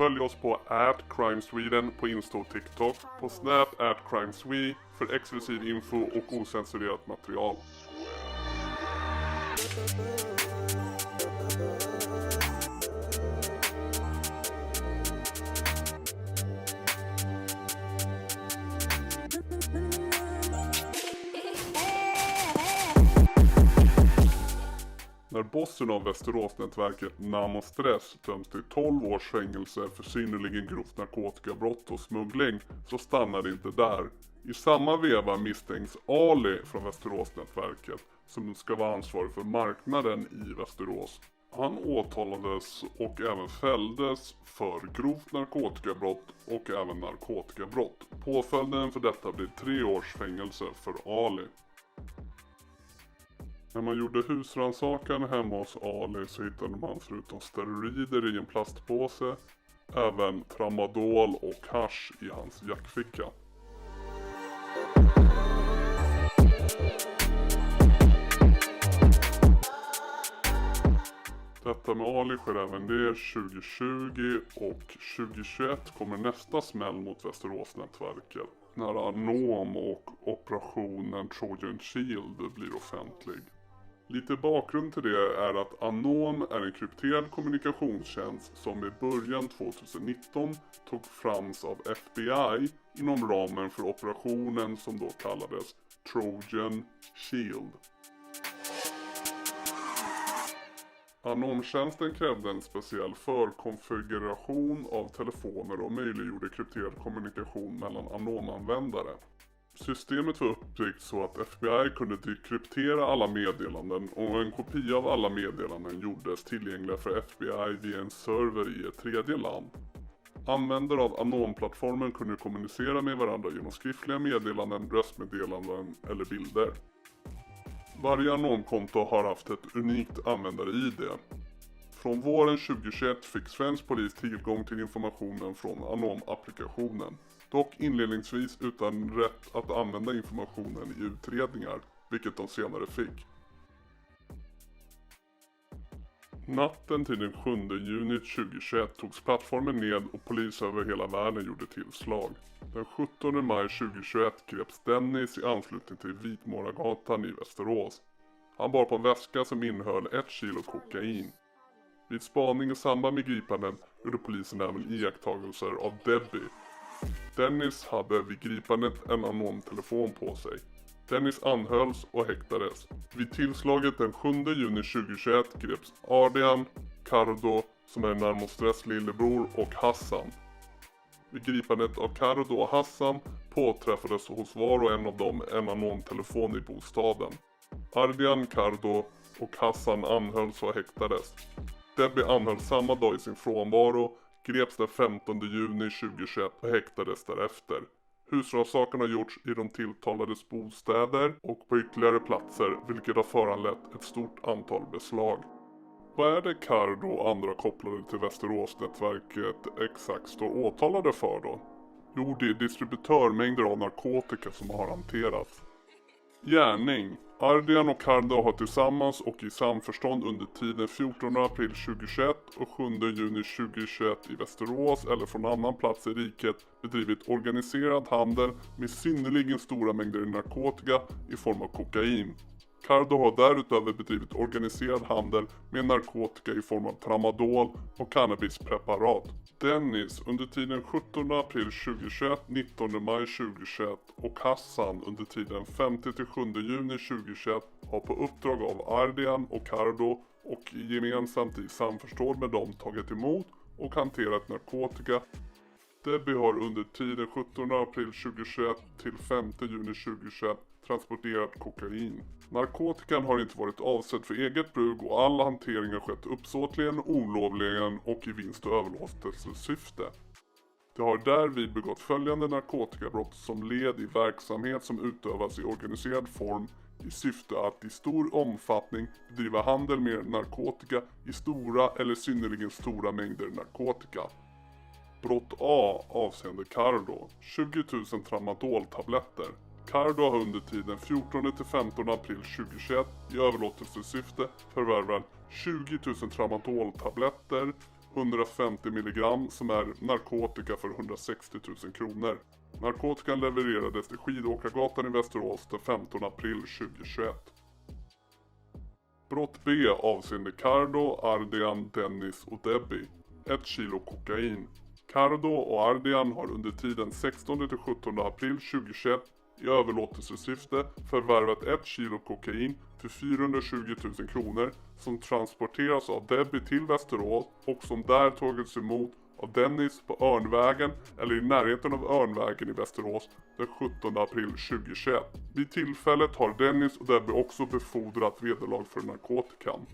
följ oss på @crimesweden på Insta och TikTok, på Snap @crimeswe för exklusiv info och osensurerat material. När bossen av Västeråsnätverket Namo Stress döms till 12 års fängelse för synnerligen grovt narkotikabrott och smuggling så stannar det inte där. I samma veva misstänks Ali från Västeråsnätverket som ska vara ansvarig för marknaden i Västerås. Han åtalades och även fälldes för grovt narkotikabrott och även narkotikabrott. Påföljden för detta blir 3 års fängelse för Ali. När man gjorde husrannsakan hemma hos Ali så hittade man förutom steroider i en plastpåse även tramadol och hasch i hans jackficka. Detta med Ali sker även det 2020 och 2021 kommer nästa smäll mot Västeråsnätverket när Anom och operationen Trojan Shield blir offentlig. Lite bakgrund till det är att Anom är en krypterad kommunikationstjänst som i början 2019 tog frams av FBI inom ramen för operationen som då kallades Trojan Shield. Anom-tjänsten krävde en speciell förkonfiguration av telefoner och möjliggjorde krypterad kommunikation mellan Anom-användare. Systemet var uppbyggt så att FBI kunde dekryptera alla meddelanden och en kopia av alla meddelanden gjordes tillgängliga för FBI via en server i ett tredje land. Användare av Anom-plattformen kunde kommunicera med varandra genom skriftliga meddelanden, röstmeddelanden eller bilder. Varje Anom-konto har haft ett unikt användare-ID. Från våren 2021 fick svensk polis tillgång till informationen från Anom-applikationen. Dock inledningsvis utan rätt att använda informationen i utredningar, vilket de senare fick. Natten till den 7 juni 2021 togs plattformen ned och polis över hela världen gjorde tillslag. Den 17 maj 2021 greps Dennis i anslutning till Vitmålargatan i Västerås. Han bar på en väska som innehöll 1 kilo kokain. Vid spaning i samband med gripandet gjorde polisen även iakttagelser av Debbie. Dennis hade vid gripandet en Anom-telefon på sig. Dennis anhölls och häktades. Vid tillslaget den 7 juni 2021 greps Ardian, Cardo som är Namo Stress lillebror och Hassan. Vid gripandet av Cardo och Hassan påträffades hos var och en av dem en Anom-telefon i bostaden. Ardian, Cardo och Hassan anhölls och häktades. Debbie anhölls samma dag i sin frånvaro, greps den 15 juni 2021 och häktades därefter. Husrannsakan har gjorts i de tilltalades bostäder och på ytterligare platser, vilket har föranlett ett stort antal beslag. Vad är det Cardo och andra kopplade till Västeråsnätverket exakt står åtalade för då? Jo, det är distributörmängder av narkotika som har hanterats. Gärning. Ardian och Cardo har tillsammans och i samförstånd under tiden 14 april 2021 och 7 juni 2021 i Västerås eller från annan plats i riket bedrivit organiserad handel med synnerligen stora mängder narkotika i form av kokain. Cardo har därutöver bedrivit organiserad handel med narkotika i form av tramadol och cannabispreparat. Dennis under tiden 17 april 2021, 19 maj 2021 och Hassan under tiden 5-7 juni 2021 har på uppdrag av Ardian och Cardo och gemensamt i samförstånd med dem tagit emot och hanterat narkotika. Debbie har under tiden 17 april 2021 till 5 juni 2021 transporterat kokain. Narkotikan har inte varit avsedd för eget bruk och all hantering har skett uppsåtligen, olovligen och i vinst- och överlåtelsesyfte. Det har därvid begått följande narkotikabrott som led i verksamhet som utövas i organiserad form i syfte att i stor omfattning bedriva handel med narkotika i stora eller synnerligen stora mängder narkotika. Brott A avseende Cardo, 20 000 tramadoltabletter. Cardo har under tiden 14-15 april 2021 i överlåtelsesyfte förvärvat 20 000 tramadoltabletter 150 mg som är narkotika för 160 000 kronor. Narkotikan levererades till Skidåkargatan i Västerås den 15 april 2021. Brott B avseende Cardo, Ardian, Dennis och Debbie. 1 kilo kokain. Cardo och Ardian har under tiden 16 till 17 april 2021 i överlåtelsesyfte förvärvat 1 kilo kokain för 420 000 kronor som transporteras av Debbie till Västerås och som där tagits emot av Dennis på Örnvägen eller i närheten av Örnvägen i Västerås den 17 april 2021. Vid tillfället har Dennis och Debbie också befordrat vederlag för narkotikan.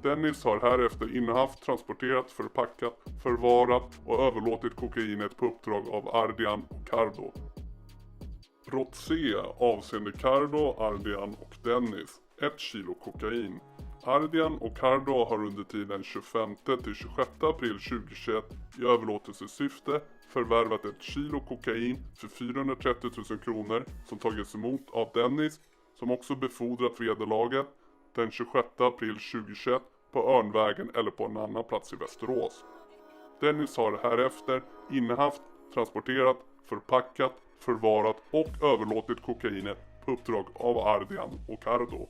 Dennis har härefter innehaft, transporterat, förpackat, förvarat och överlåtit kokainet på uppdrag av Ardian och Cardo. Brott C avseende Cardo, Ardian och Dennis. 1 kilo kokain. Ardian och Cardo har under tiden 25 till 26 april 2021 i överlåtelsesyfte förvärvat 1 kilo kokain för 430 000 kronor som tagits emot av Dennis som också befordrat vederlaget den 26 april 2021 på Örnvägen eller på en annan plats i Västerås. Dennis har härefter innehaft, transporterat, förpackat, förvarat och överlåtit kokainet på uppdrag av Ardian och Cardo.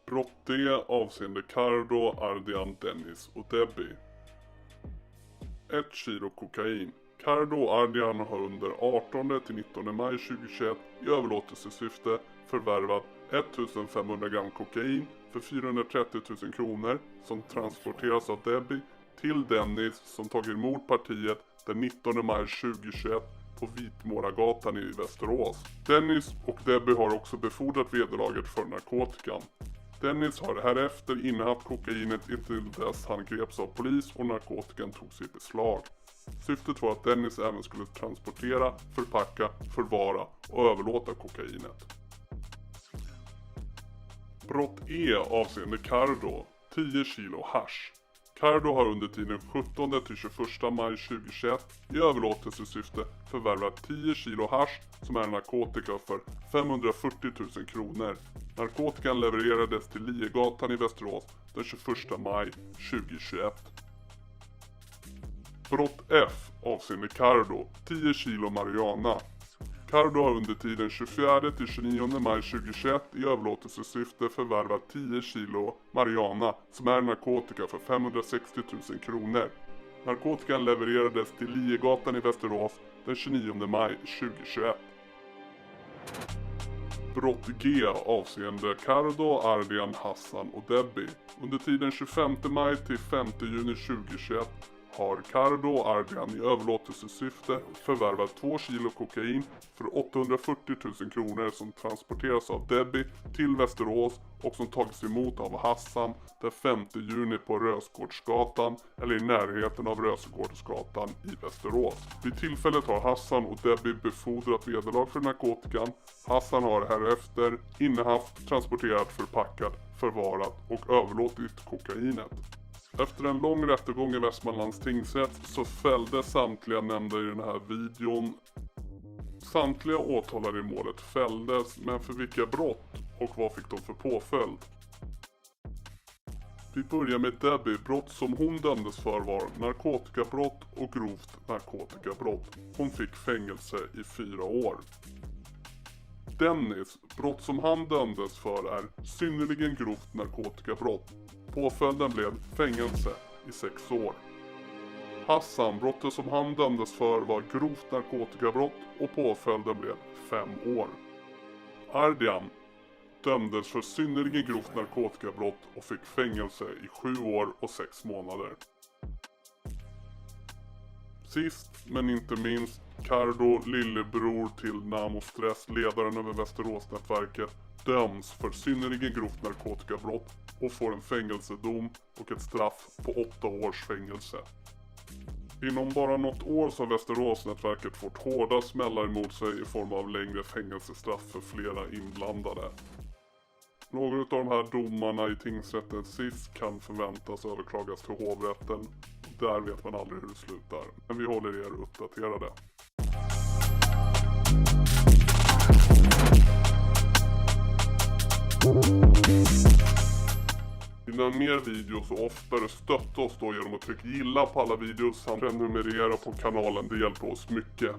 Brott D avseende Cardo, Ardian, Dennis och Debbie. 1 kilo kokain. Cardo och Ardian har under 18 till 19 maj 2021 i överlåtelsesyfte förvärvat 1500 gram kokain för 430 000 kronor som transporteras av Debbie till Dennis som tagit emot partiet den 19 maj 2021 på Vitmåragatan i Västerås. Dennis och Debbie har också befordrat vederlaget för narkotikan. Dennis har härefter innehaft kokainet intill dess han greps av polis och narkotikan togs i beslag. Syftet var att Dennis även skulle transportera, förpacka, förvara och överlåta kokainet. Brott E avseende Cardo. 10 kilo hasch. Cardo har under tiden 17 till 21 maj 2021 i överlåtelsesyfte förvärvat 10 kilo hasch som är narkotika för 540 000 kronor. Narkotikan levererades till Liegatan i Västerås den 21 maj 2021. Brott F avseende Cardo. 10 kilo marijuana. Cardo har under tiden 24 till 29 maj 2021 i överlåtelsesyfte förvärvat 10 kilo marijuana som är narkotika för 560 000 kronor. Narkotikan levererades till Liegatan i Västerås den 29 maj 2021. Brott G avseende Cardo, Ardian, Hassan och Debbie. Under tiden 25 maj till 5 juni 2021 har Cardo och Ardian i överlåtelsesyfte förvärvat 2 kilo kokain för 840 000 kronor som transporteras av Debbie till Västerås och som tagits emot av Hassan den 5 juni på Rösgårdsgatan eller i närheten av Rösgårdsgatan i Västerås. Vid tillfället har Hassan och Debbie befordrat vederlag för narkotikan. Hassan har härefter innehaft, transporterat, förpackat, förvarat och överlåtit kokainet. Efter en lång rättegång i Västmanlands tingsrätt så fälldes samtliga nämnda i den här videon. Samtliga åtalade i målet fälldes, men för vilka brott och vad fick de för påföljd? Vi börjar med Debbie. Brott som hon dömdes för var narkotikabrott och grovt narkotikabrott. Hon fick fängelse i 4 år. Dennis, brott som han dömdes för är synnerligen grovt narkotikabrott. Påföljden blev fängelse i 6 år. Hassan, brottet som han dömdes för var grovt narkotikabrott och påföljden blev 5 år. Ardian dömdes för synnerligen grovt narkotikabrott och fick fängelse i 7 år och 6 månader. Sist men inte minst, Cardo, lillebror till Namo Stress, ledaren över Västeråsnätverket, döms för synnerligen grovt narkotikabrott och får en fängelsedom och ett straff på 8 års fängelse. Inom bara något år så har Västeråsnätverket fått hårda smällar emot sig i form av längre fängelsestraff för flera inblandade. Några av de här domarna i tingsrätten sist kan förväntas överklagas till hovrätten. Där vet man aldrig hur det slutar, men vi håller er uppdaterade. dina mer videos och oftare stötta oss då genom att trycka gilla på alla videos samt prenumerera på kanalen. Det hjälper oss mycket.